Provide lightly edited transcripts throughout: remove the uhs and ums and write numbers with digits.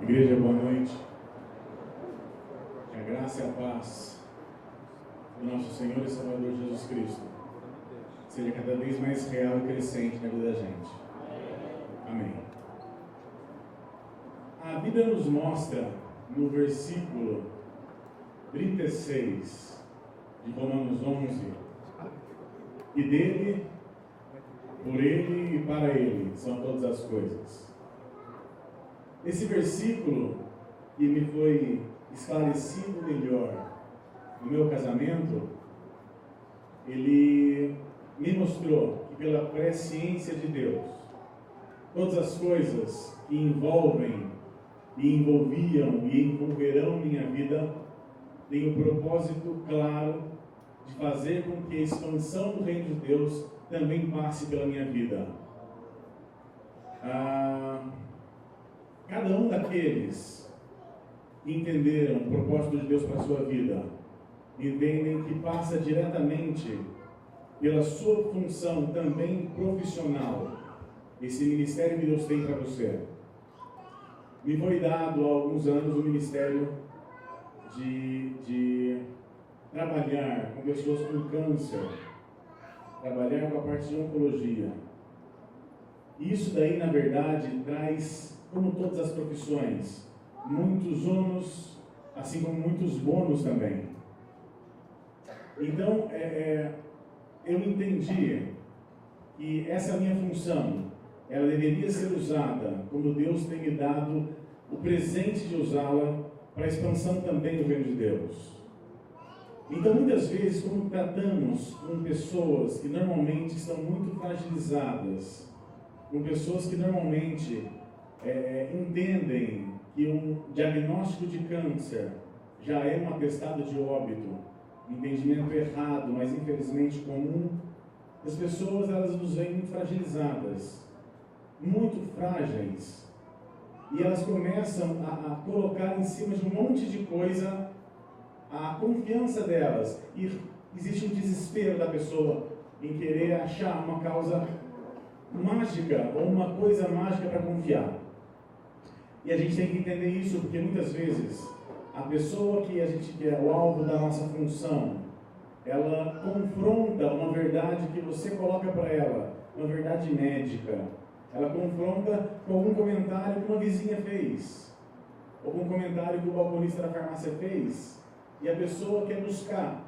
Igreja, boa noite. Que a graça e a paz do nosso Senhor e Salvador Jesus Cristo seja cada vez mais real e crescente na vida da gente. Amém. A Bíblia nos mostra no versículo 36 de Romanos 11 que dele, por ele e para ele são todas as coisas. Esse versículo que me foi esclarecido melhor no meu casamento, ele me mostrou que pela presciência de Deus, todas as coisas que envolvem e envolviam e envolverão minha vida têm o propósito claro de fazer com que a expansão do reino de Deus também passe pela minha vida. Cada um daqueles que entenderam o propósito de Deus para a sua vida, entendem que passa diretamente pela sua função também profissional, esse ministério que Deus tem para você. Me foi dado há alguns anos o ministério de trabalhar com pessoas com câncer, trabalhar com a parte de oncologia. Isso daí, na verdade, traz, como todas as profissões, muitos ônus, assim como muitos bônus também. Então, eu entendi que essa minha função, ela deveria ser usada como Deus tem me dado o presente de usá-la para a expansão também do reino de Deus. Então, muitas vezes, como tratamos com pessoas que normalmente estão muito fragilizadas, com pessoas que normalmente entendem que um diagnóstico de câncer já é um atestado de óbito, entendimento errado, mas infelizmente comum, as pessoas elas nos veem muito fragilizadas, muito frágeis, e elas começam a colocar em cima de um monte de coisa a confiança delas, e existe um desespero da pessoa em querer achar uma causa mágica ou uma coisa mágica para confiar. E a gente tem que entender isso, porque muitas vezes a pessoa que a gente quer, o alvo da nossa função, ela confronta uma verdade que você coloca para ela, uma verdade médica. Ela confronta com algum comentário que uma vizinha fez, algum comentário que o balconista da farmácia fez, e a pessoa quer buscar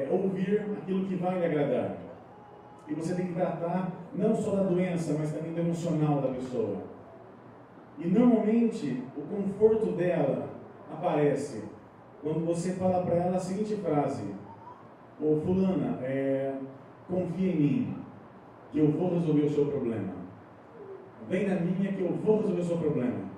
ouvir aquilo que vai lhe agradar. E você tem que tratar não só da doença, mas também do emocional da pessoa. E normalmente o conforto dela aparece quando você fala para ela a seguinte frase: ô fulana, confia em mim, que eu vou resolver o seu problema. Vem na minha que eu vou resolver o seu problema.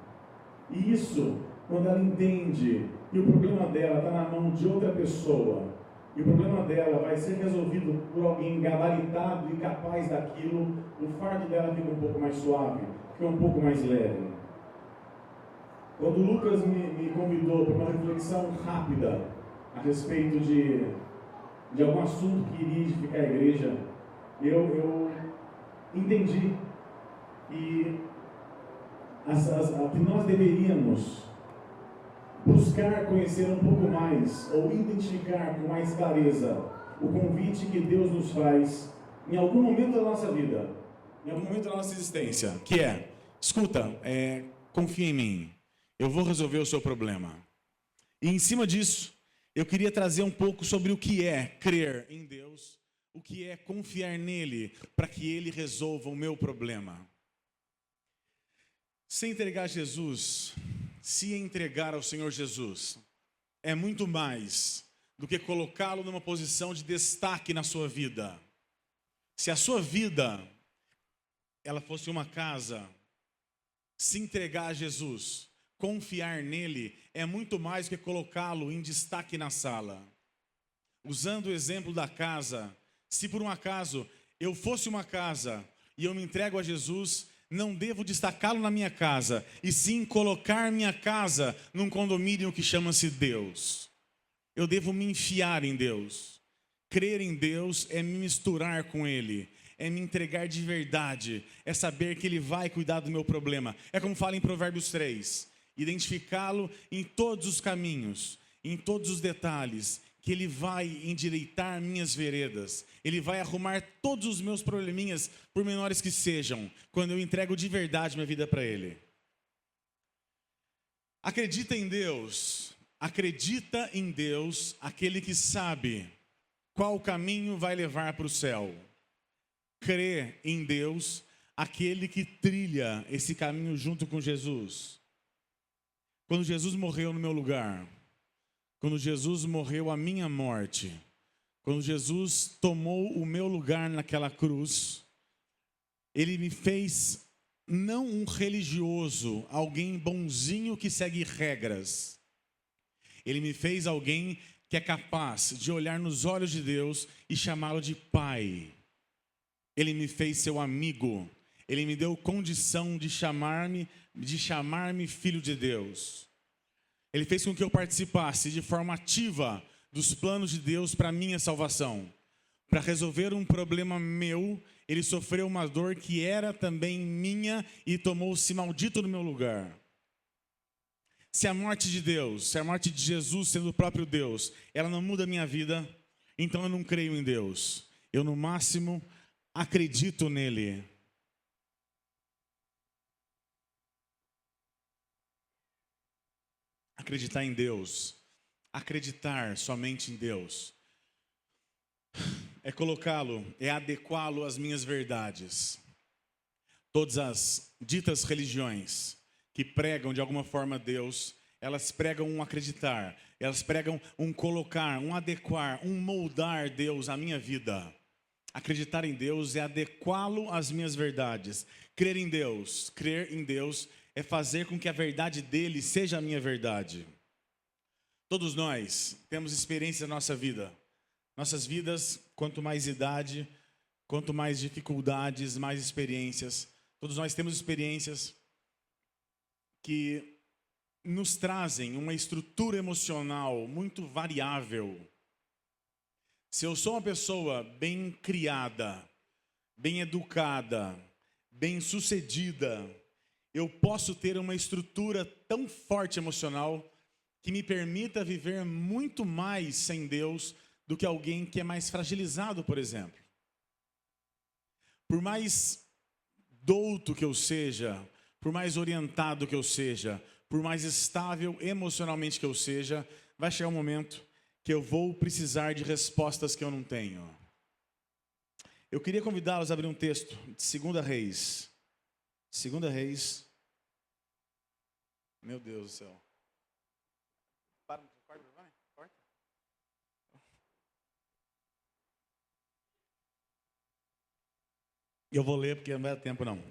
E isso, quando ela entende que o problema dela está na mão de outra pessoa, e o problema dela vai ser resolvido por alguém gabaritado e capaz daquilo, o fardo dela fica um pouco mais suave, fica um pouco mais leve. Quando o Lucas me convidou para uma reflexão rápida a respeito de algum assunto que iria edificar a igreja, eu entendi que nós deveríamos buscar conhecer um pouco mais, ou identificar com mais clareza o convite que Deus nos faz em algum momento da nossa vida, em algum momento da nossa existência, que escuta, confia em mim, eu vou resolver o seu problema. E em cima disso, eu queria trazer um pouco sobre o que é crer em Deus, o que é confiar nele, para que ele resolva o meu problema. Se entregar ao Senhor Jesus, é muito mais do que colocá-lo numa posição de destaque na sua vida. Se a sua vida, ela fosse uma casa, se entregar a Jesus, confiar nele, é muito mais do que colocá-lo em destaque na sala. Usando o exemplo da casa, se por um acaso eu fosse uma casa e eu me entrego a Jesus, não devo destacá-lo na minha casa, e sim colocar minha casa num condomínio que chama-se Deus. Eu devo me enfiar em Deus. Crer em Deus é me misturar com Ele, é me entregar de verdade, é saber que Ele vai cuidar do meu problema. É como fala em Provérbios 3, identificá-lo em todos os caminhos, em todos os detalhes, que Ele vai endireitar minhas veredas, Ele vai arrumar todos os meus probleminhas, por menores que sejam, quando eu entrego de verdade minha vida para Ele. Acredita em Deus, aquele que sabe qual caminho vai levar para o céu. Crê em Deus, aquele que trilha esse caminho junto com Jesus. Quando Jesus morreu no meu lugar, quando Jesus morreu a minha morte, quando Jesus tomou o meu lugar naquela cruz, Ele me fez não um religioso, alguém bonzinho que segue regras. Ele me fez alguém que é capaz de olhar nos olhos de Deus e chamá-lo de Pai. Ele me fez seu amigo. Ele me deu condição de chamar-me filho de Deus. Ele fez com que eu participasse de forma ativa dos planos de Deus para a minha salvação. Para resolver um problema meu, Ele sofreu uma dor que era também minha e tomou-se maldito no meu lugar. Se a morte de Deus, se a morte de Jesus sendo o próprio Deus, ela não muda a minha vida, então eu não creio em Deus. Eu, no máximo, acredito nele. Acreditar em Deus, acreditar somente em Deus, é colocá-lo, é adequá-lo às minhas verdades. Todas as ditas religiões que pregam de alguma forma Deus, elas pregam um acreditar, elas pregam um colocar, um adequar, um moldar Deus à minha vida. Acreditar em Deus é adequá-lo às minhas verdades. Crer em Deus é fazer com que a verdade dele seja a minha verdade. Todos nós temos experiência na nossa vida. Nossas vidas, quanto mais idade, quanto mais dificuldades, mais experiências. Todos nós temos experiências que nos trazem uma estrutura emocional muito variável. Se eu sou uma pessoa bem criada, bem educada, bem sucedida, eu posso ter uma estrutura tão forte emocional que me permita viver muito mais sem Deus do que alguém que é mais fragilizado, por exemplo. Por mais douto que eu seja, por mais orientado que eu seja, por mais estável emocionalmente que eu seja, vai chegar um momento que eu vou precisar de respostas que eu não tenho. Eu queria convidá-los a abrir um texto de 2 Reis. 2 Reis. Meu Deus do céu. Corta. Eu vou ler porque não vai dar tempo não.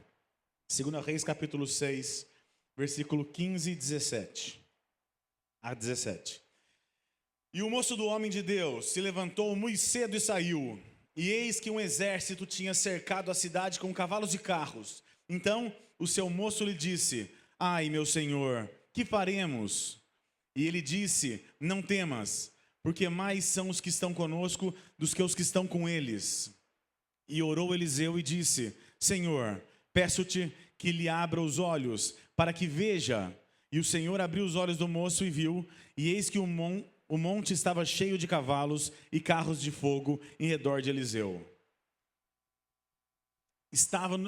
2 Reis capítulo 6, versículo 15 e 17 a 17. E o moço do homem de Deus se levantou muito cedo e saiu. E eis que um exército tinha cercado a cidade com cavalos e carros. Então o seu moço lhe disse: ai, meu senhor, que faremos? E ele disse: não temas, porque mais são os que estão conosco dos que os que estão com eles. E orou Eliseu e disse: Senhor, peço-te que lhe abra os olhos, para que veja. E o Senhor abriu os olhos do moço e viu, e eis que o monte estava cheio de cavalos e carros de fogo em redor de Eliseu.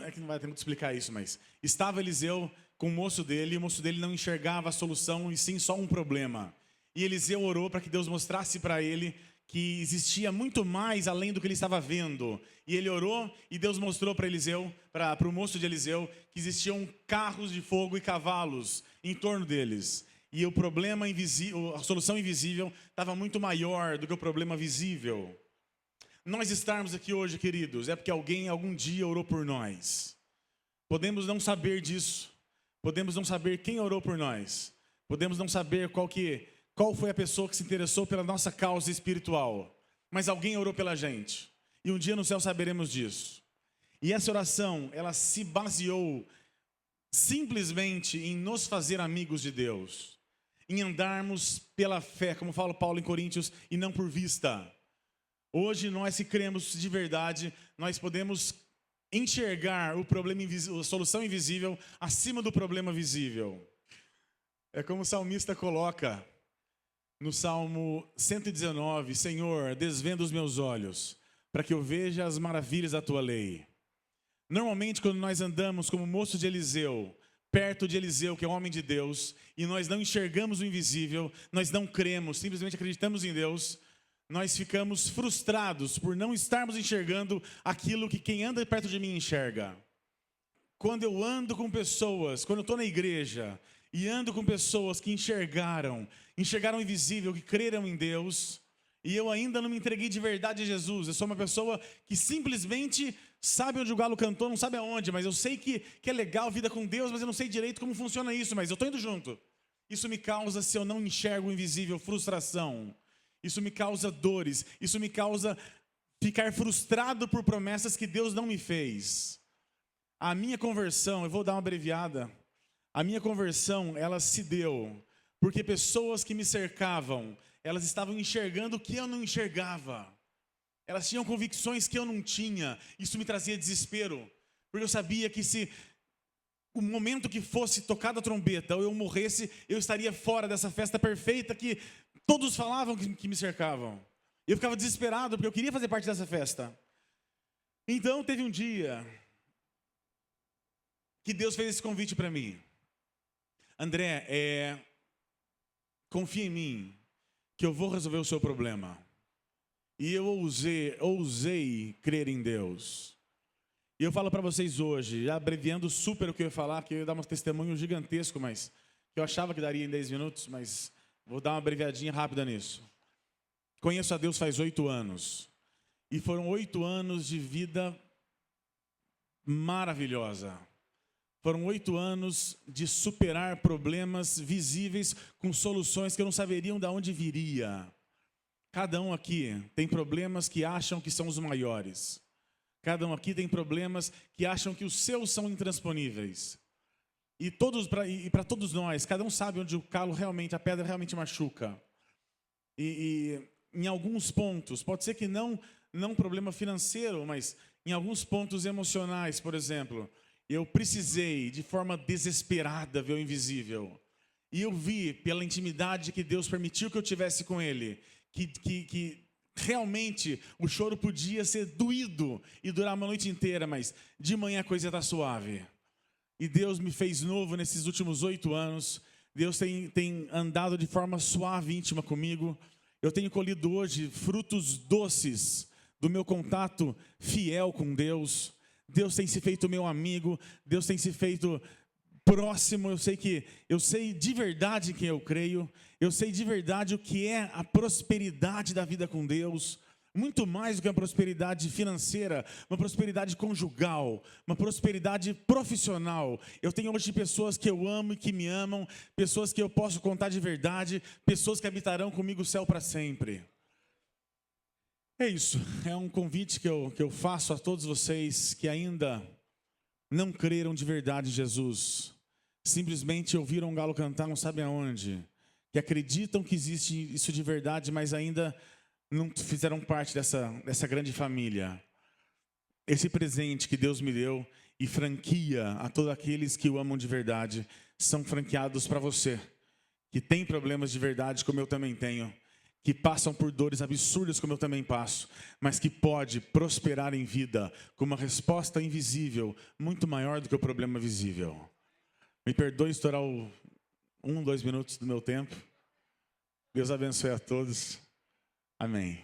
É que não vai ter muito explicar isso, mas estava Eliseu com o moço dele, e o moço dele não enxergava a solução, e sim só um problema. E Eliseu orou para que Deus mostrasse para ele que existia muito mais além do que ele estava vendo. E ele orou e Deus mostrou para Eliseu, para o moço de Eliseu, que existiam carros de fogo e cavalos em torno deles. E o problema invisível, a solução invisível, estava muito maior do que o problema visível. Nós estarmos aqui hoje, queridos, é porque alguém algum dia orou por nós. Podemos não saber disso. Podemos não saber quem orou por nós. Podemos não saber qual foi a pessoa que se interessou pela nossa causa espiritual. Mas alguém orou pela gente. E um dia no céu saberemos disso. E essa oração, ela se baseou simplesmente em nos fazer amigos de Deus. Em andarmos pela fé, como fala Paulo em Coríntios, e não por vista. Hoje nós, se cremos de verdade, nós podemos enxergar o problema invisível, a solução invisível acima do problema visível. É como o salmista coloca no Salmo 119, Senhor, desvenda os meus olhos, para que eu veja as maravilhas da tua lei. Normalmente, quando nós andamos como moço de Eliseu, perto de Eliseu, que é um homem de Deus, e nós não enxergamos o invisível, nós não cremos, simplesmente acreditamos em Deus, nós ficamos frustrados por não estarmos enxergando aquilo que quem anda perto de mim enxerga. Quando eu ando com pessoas, quando eu estou na igreja e ando com pessoas que enxergaram o invisível, que creram em Deus, e eu ainda não me entreguei de verdade a Jesus, eu sou uma pessoa que simplesmente sabe onde o galo cantou, não sabe aonde, mas eu sei que é legal a vida com Deus, mas eu não sei direito como funciona isso, mas eu estou indo junto. Isso me causa, se eu não enxergo o invisível, frustração. Isso me causa dores, isso me causa ficar frustrado por promessas que Deus não me fez. A minha conversão, eu vou dar uma abreviada, a minha conversão, ela se deu porque pessoas que me cercavam, elas estavam enxergando o que eu não enxergava. Elas tinham convicções que eu não tinha. Isso me trazia desespero, porque eu sabia que se o momento que fosse tocada a trombeta ou eu morresse, eu estaria fora dessa festa perfeita que todos falavam que me cercavam. Eu ficava desesperado porque eu queria fazer parte dessa festa. Então teve um dia que Deus fez esse convite para mim. André, confia em mim, que eu vou resolver o seu problema. E eu ousei crer em Deus. E eu falo para vocês hoje, já abreviando super o que eu ia falar, que eu ia dar um testemunho gigantesco, mas que eu achava que daria em 10 minutos, mas vou dar uma abreviadinha rápida nisso. Conheço a Deus faz 8 anos. E foram 8 anos de vida maravilhosa. Foram 8 anos de superar problemas visíveis com soluções que eu não saberiam de onde viria. Cada um aqui tem problemas que acham que são os maiores. Cada um aqui tem problemas que acham que os seus são intransponíveis. E para todos nós, cada um sabe onde o calo realmente, a pedra realmente machuca. E em alguns pontos, pode ser que não um problema financeiro, mas em alguns pontos emocionais, por exemplo, eu precisei, de forma desesperada, ver o invisível. E eu vi, pela intimidade que Deus permitiu que eu tivesse com Ele, que realmente o choro podia ser doído e durar uma noite inteira, mas de manhã a coisa está suave. E Deus me fez novo nesses últimos 8 anos. Deus tem andado de forma suave e íntima comigo. Eu tenho colhido hoje frutos doces do meu contato fiel com Deus. Deus tem se feito meu amigo, Deus tem se feito próximo. Eu sei de verdade quem eu creio, eu sei de verdade o que é a prosperidade da vida com Deus, muito mais do que uma prosperidade financeira, uma prosperidade conjugal, uma prosperidade profissional. Eu tenho hoje pessoas que eu amo e que me amam, pessoas que eu posso contar de verdade, pessoas que habitarão comigo o céu para sempre. É isso, é um convite que eu faço a todos vocês que ainda não creram de verdade em Jesus, simplesmente ouviram um galo cantar não sabem aonde, que acreditam que existe isso de verdade, mas ainda não fizeram parte dessa grande família. Esse presente que Deus me deu e franquia a todos aqueles que o amam de verdade, são franqueados para você, que tem problemas de verdade como eu também tenho, que passam por dores absurdas como eu também passo, mas que pode prosperar em vida com uma resposta invisível, muito maior do que o problema visível. Me perdoe estourar 2 minutos do meu tempo. Deus abençoe a todos. Amém.